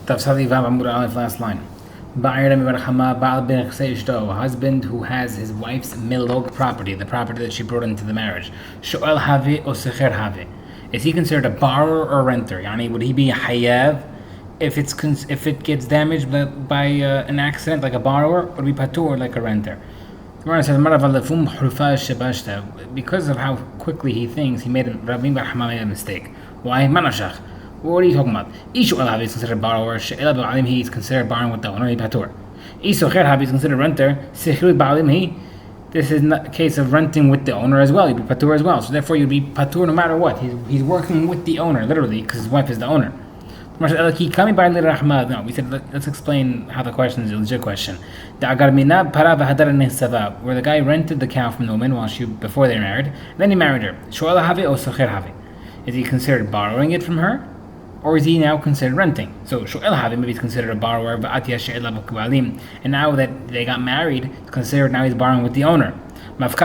Tafsali Vav Amud Aleph, last line. A husband who has his wife's milog property, the property that she brought into the marriage. Sho'el have or secher have. Is he considered a borrower or renter? Yani, would he be a hayav if it gets damaged by an accident, like a borrower, or be patur like a renter? The says, because of how quickly he thinks, Rabbi Barhama made a mistake. Why? Manashach. What are you talking about? Ishu al is considered borrower. She'ela ba'alim he is considered borrowing with the owner. He patur. Isu kher habi is considered renter. Sechil ba'alim he. This is not a case of renting with the owner as well. You'd be patur as well. So therefore, you'd be patur no matter what. He's working with the owner, literally, because his wife is the owner. No, we said let's explain how the question is a legit question. Where the guy rented the cow from the woman before they married, then he married her. Is he considered borrowing it from her, or is he now considered renting? So maybe he's considered a borrower, and now that they got married, it's considered now he's borrowing with the owner. That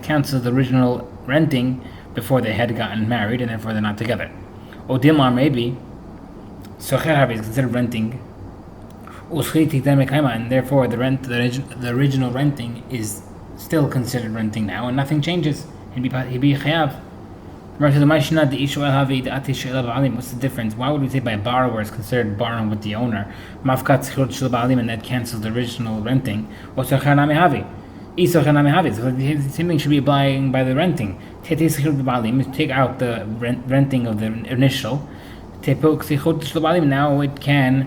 cancels the original renting before they had gotten married, and therefore they're not together. Or Dilmar maybe Socher is considered renting, and therefore the original renting is still considered renting now, and nothing changes. He'd be chayav. What's the difference? Why would we say by borrower is considered borrowing with the owner, and that cancels the original renting? So the same thing should be applying by the renting. Take out the renting of the initial. Now it can,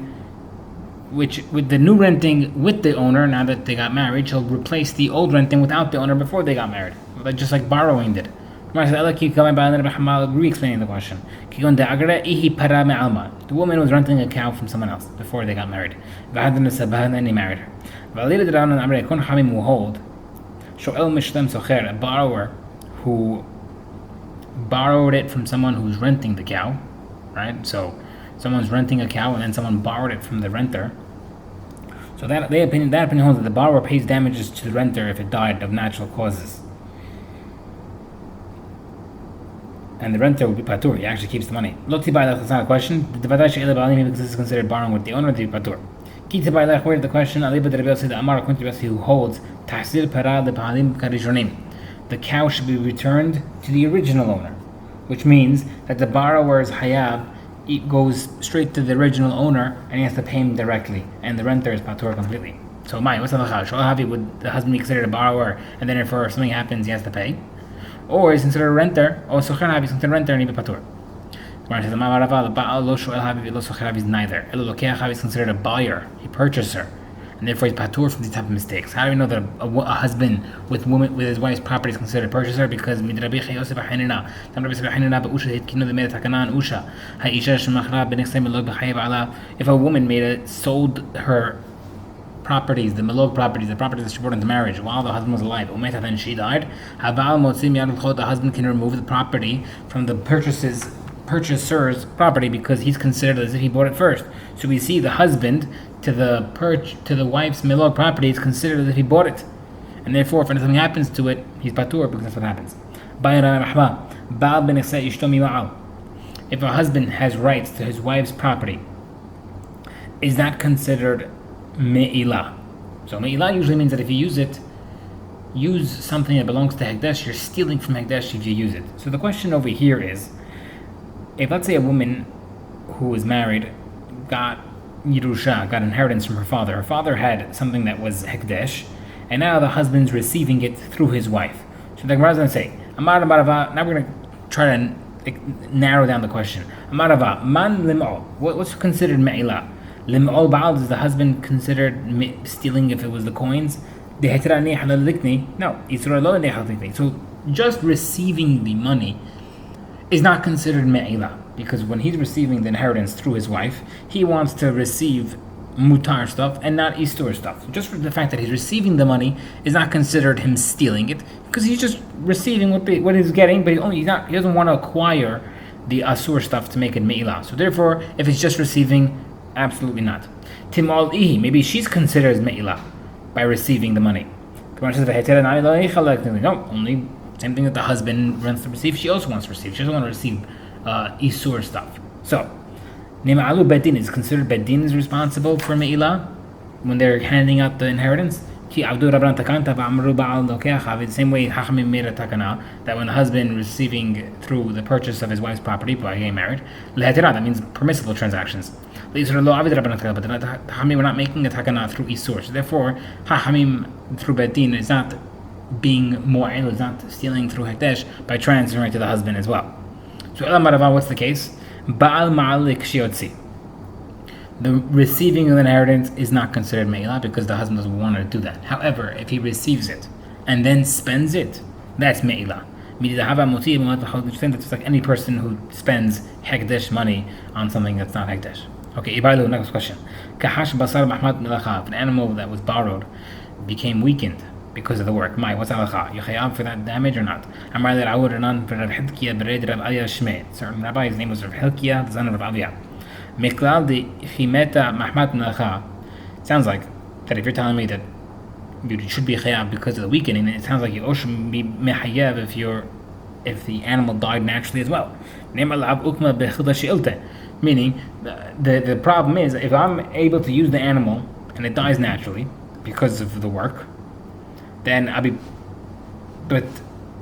which with the new renting with the owner, now that they got married, she'll replace the old renting without the owner before they got married, just like borrowing did. Re-explaining the question. The woman was renting a cow from someone else before they got married. And then they married her. Will hold a borrower who borrowed it from someone who's renting the cow, right? So someone's renting a cow and then someone borrowed it from the renter. So that opinion holds that the borrower pays damages to the renter if it died of natural causes. And the renter would be patur. He actually keeps the money. That's not a question. Because this is considered borrowing with the owner, to be patur. Where the question? Who holds the cow should be returned to the original owner, which means that the borrower's hayab goes straight to the original owner and he has to pay him directly, and the renter is patur completely. So, what's the halacha? Would the husband be considered a borrower, and then if something happens, he has to pay? Or is considered a renter, or socher habi is considered a renter and he be patur. Neither. Is considered a buyer, a purchaser, and therefore he's patur from these type of mistakes. How do we know that a husband with his wife's property is considered a purchaser? Because if a woman sold her properties, the milog properties, the properties that she brought into marriage while the husband was alive, and she died, the husband can remove the property from the purchaser's property because he's considered as if he bought it first. So we see the husband to the wife's milog property is considered as if he bought it, and therefore if anything happens to it, he's patur because that's what happens. If a husband has rights to his wife's property, is that considered me'ilah? So me'ilah usually means that if you use something that belongs to Hekdesh, you're stealing from Hekdesh if you use it. So the question over here is, if let's say a woman who was married got Yerusha, got inheritance from her father had something that was Hekdesh, and now the husband's receiving it through his wife. So the Gemara is going to say, now we're going to try to narrow down the question. Amarava, man lim'ol, what's considered me'ilah? Lim'ol ba'al, is the husband considered stealing if it was the coins? No, so just receiving the money is not considered me'ilah, because when he's receiving the inheritance through his wife, he wants to receive mutar stuff and not istur stuff. Just for the fact that he's receiving the money is not considered him stealing it, because he's just receiving what he's getting, but he doesn't want to acquire the asur stuff to make it me'ilah. So therefore, if it's just receiving, absolutely not. Tim'al ihi, maybe she's considered as me'ilah by receiving the money. No, only same thing that the husband wants to receive, she also wants to receive. She doesn't want to receive isur stuff. So Nima'alu bedin is considered bedin is responsible for me'ilah when they're handing out the inheritance. The same way Hachamim made a takana that when the husband receiving through the purchase of his wife's property by getting married, that means permissible transactions. But the Hachamim were not making a takana through isur. So therefore, Hachamim through bedin is not being mu'il, is not stealing through hekdesh by transferring to the husband as well. So what's the case? Ba'al ma'alik shiotzi. The receiving of the inheritance is not considered me'ilah because the husband doesn't want to do that. However, if he receives it and then spends it, that's me'ilah. It's like any person who spends hekdesh money on something that's not hekdesh. Okay, Ibailu, next question. If an animal that was borrowed became weakened because of the work, what's halacha? You chayav for that damage or not? Certain rabbi, his name was Rav Hilkiah, the son of Rav Avia. Sounds like that if you're telling me that you should be chayav because of the weakening, it sounds like you should be mechayev if the animal died naturally as well. Meaning, the problem is if I'm able to use the animal and it dies naturally because of the work, then I'll be. But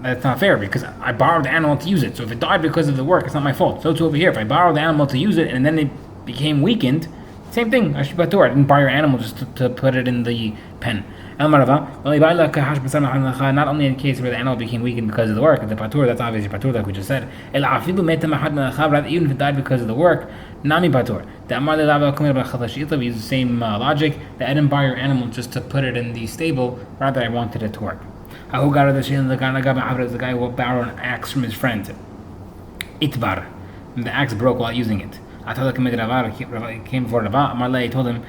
that's not fair because I borrowed the animal to use it. So if it died because of the work, it's not my fault. So too over here, if I borrowed the animal to use it and then it became weakened, same thing. I should be patur. I didn't buy your animal just to put it in the pen. Not only in case where the animal became weakened because of the work, the patur, that's obviously patur, like we just said. Even if it died because of the work, nami patur. We use the same logic that I didn't buy your animal just to put it in the stable, rather I wanted it to work. The guy who borrowed an axe from his friend. Itbar. The axe broke while using it. He came before Rava. Amarle told him,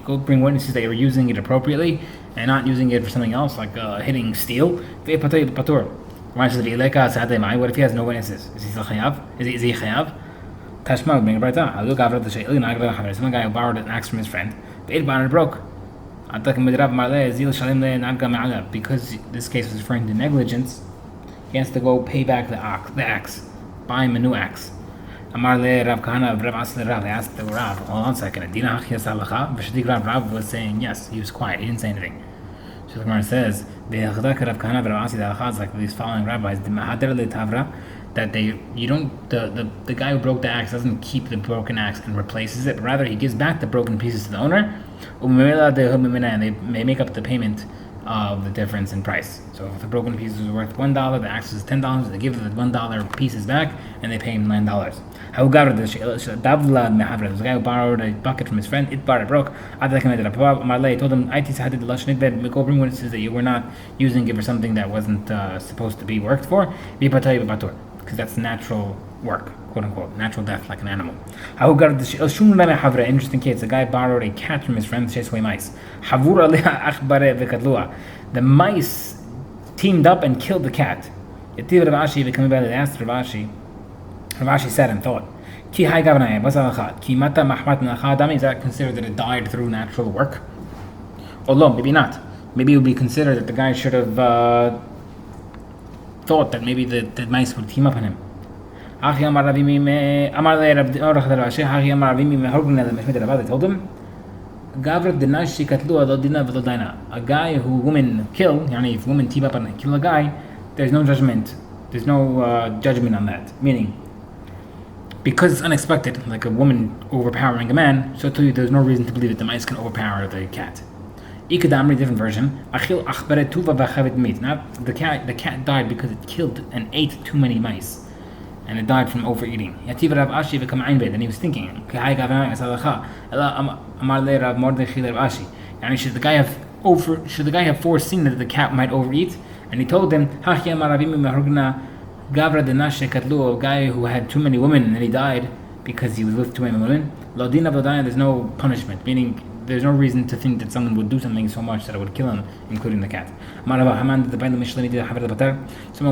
go bring witnesses that you were using it appropriately and not using it for something else, like hitting steel. What if he has no witnesses? Is he chayav? Is he chayav? Tashma would bring a brayta. Some guy who borrowed an axe from his friend. It broke. Because this case was referring to negligence, he has to go pay back the axe, buy him a new axe. Amar le Rav Kahana, Rav Asle Rav. They asked the Rav, hold on a second. Dina Hachya Salacha. V'shadik Rav was saying yes. He was quiet. He didn't say anything. So the Gemara says, V'chadaka Rav Kahana Rav Asle Salacha is like these following rabbis. The Mahader le Tavra, that the guy who broke the axe doesn't keep the broken axe and replaces it, but rather he gives back the broken pieces to the owner. And they make up the payment of the difference in price. So if the broken piece is worth $1, the axe is $10, they give the $1 pieces back and they pay him $9. The guy who borrowed a bucket from his friend, it broke. I told him, go bring witnesses that you were not using it for something that wasn't supposed to be worked for, because that's natural work, quote unquote, natural death like an animal. Interesting case, the guy borrowed a cat from his friend to chase away mice. The mice teamed up and killed the cat. They asked Ravashi said and thought, is that considered that it died through natural work? Or maybe not. Maybe it would be considered that the guy should have thought that maybe the mice would team up on him. They told him, a guy who women kill, if women team up and kill a guy, there's no judgment. There's no judgment on that. Meaning, because it's unexpected, like a woman overpowering a man, so too there's no reason to believe that the mice can overpower the cat. Ikadamri, different version. Not the cat died because it killed and ate too many mice, and it died from overeating. And he was thinking, should the guy have foreseen that the cat might overeat? And he told them, Gavra Denashe Katlu, a guy who had too many women and he died because he was with too many women. Lodina Vladina, there's no punishment, meaning there's no reason to think that someone would do something so much that it would kill him, including the cat. Someone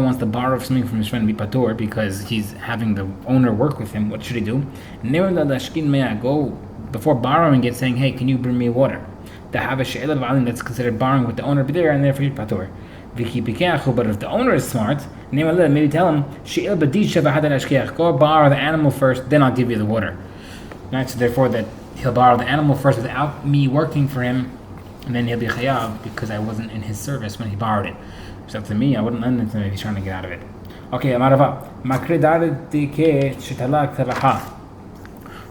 wants to borrow something from his friend Bipator because he's having the owner work with him. What should he do? Go before borrowing it, saying, hey, can you bring me water? That's considered borrowing with the owner, be there, and therefore Bipator. But if the owner is smart, maybe tell him, go borrow the animal first, then I'll give you the water. Right? So therefore that he'll borrow the animal first without me working for him, and then he'll be chayav because I wasn't in his service when he borrowed it. So to me, I wouldn't lend it to him if he's trying to get out of it. Okay,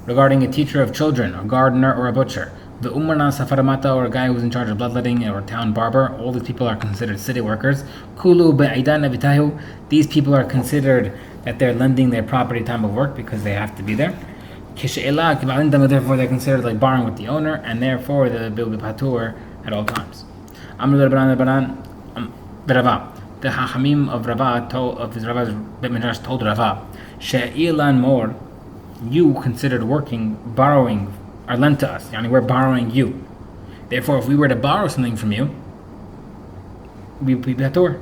regarding a teacher of children, a gardener, or a butcher, the umarna safaramata, or a guy who's in charge of bloodletting, or a town barber, all these people are considered city workers. Kulu be'aidan avitahu, these people are considered that they're lending their property time of work because they have to be there. Therefore they're considered like borrowing with the owner, and therefore they'll be patur at all times. The Hachamim of Rava of his Rava's Bet Midrash told Rava, She'ilan more, you considered working, borrowing, are lent to us. Yani we're borrowing you. Therefore, if we were to borrow something from you, we'd be patur,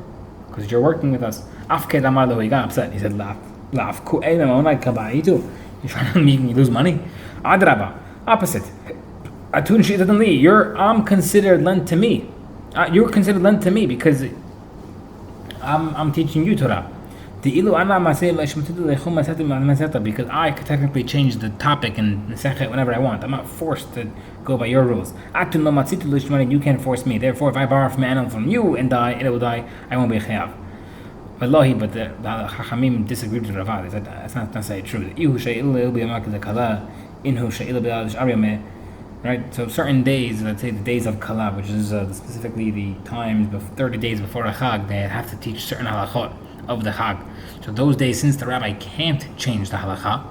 because you're working with us. Afked Amar he got upset. He said, Laf ku you're trying to make me lose money? Adraba, opposite. Atun shi'atan li, I'm considered lent to me. You're considered lent to me because I'm teaching you Torah. Because I could technically change the topic and Masechet whenever I want. I'm not forced to go by your rules. You can't force me. Therefore, if I borrow from an animal from you and die, it will die. I won't be a chayav. But the Chachamim disagreed with Rava. They said that's not necessarily true. Right? So certain days, let's say the days of Kala, which is specifically the times 30 days before a Chag, they have to teach certain halachot of the Chag. So those days, since the rabbi can't change the halacha,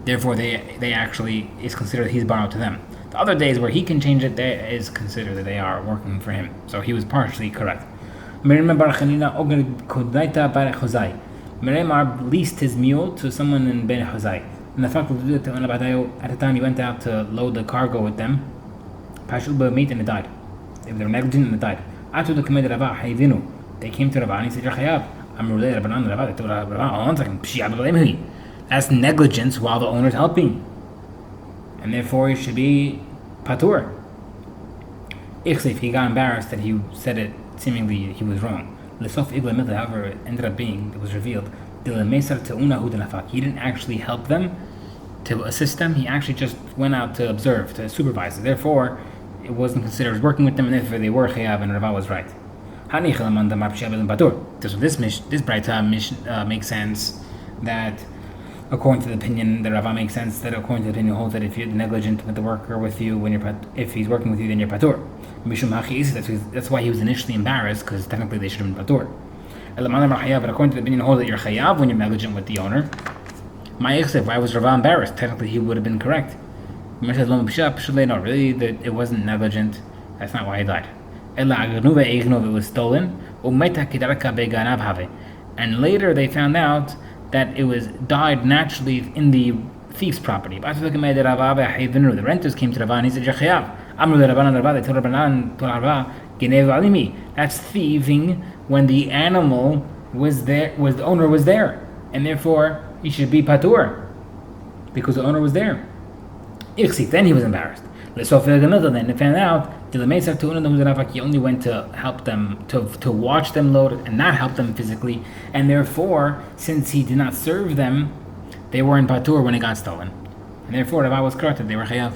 therefore they actually is considered he's borrowed to them. The other days where he can change it, that is considered that they are working for him. So he was partially correct. Miriam leased his mule to someone in Ben Chuzai. And the fact that at the time he went out to load the cargo with them, and it died. They were negligent and it died. They came to Rava and he said, You're chayav. That's negligence while the owner is helping. And therefore he should be patur. If he got embarrassed that he said it, seemingly he was wrong. However, it ended up being, it was revealed, he didn't actually help them to assist them, he actually just went out to observe, to supervise. Therefore, it wasn't considered working with them, and therefore they were chayav, and Rava was right. So this braita makes sense that, according to the opinion, the Rava makes sense that according to the opinion holds that if you're negligent with the worker with you, if he's working with you, then you're patur. That's why he was initially embarrassed, because technically they should have been patur. But according to the opinion holds that you're chayav when you're negligent with the owner. Why was Rava embarrassed? Technically he would have been correct. No, really, that it wasn't negligent. That's not why he died. It was stolen. And later they found out that it was died naturally in the thief's property. The renters came to Rava and he said, that's thieving when the animal was there, the owner was there, and therefore he should be patur because the owner was there. Then he was embarrassed. Then they found out he only went to help them, to watch them load and not help them physically, and therefore, since he did not serve them, they were in patur when it got stolen. And therefore, Rava was corrected. They were chayav.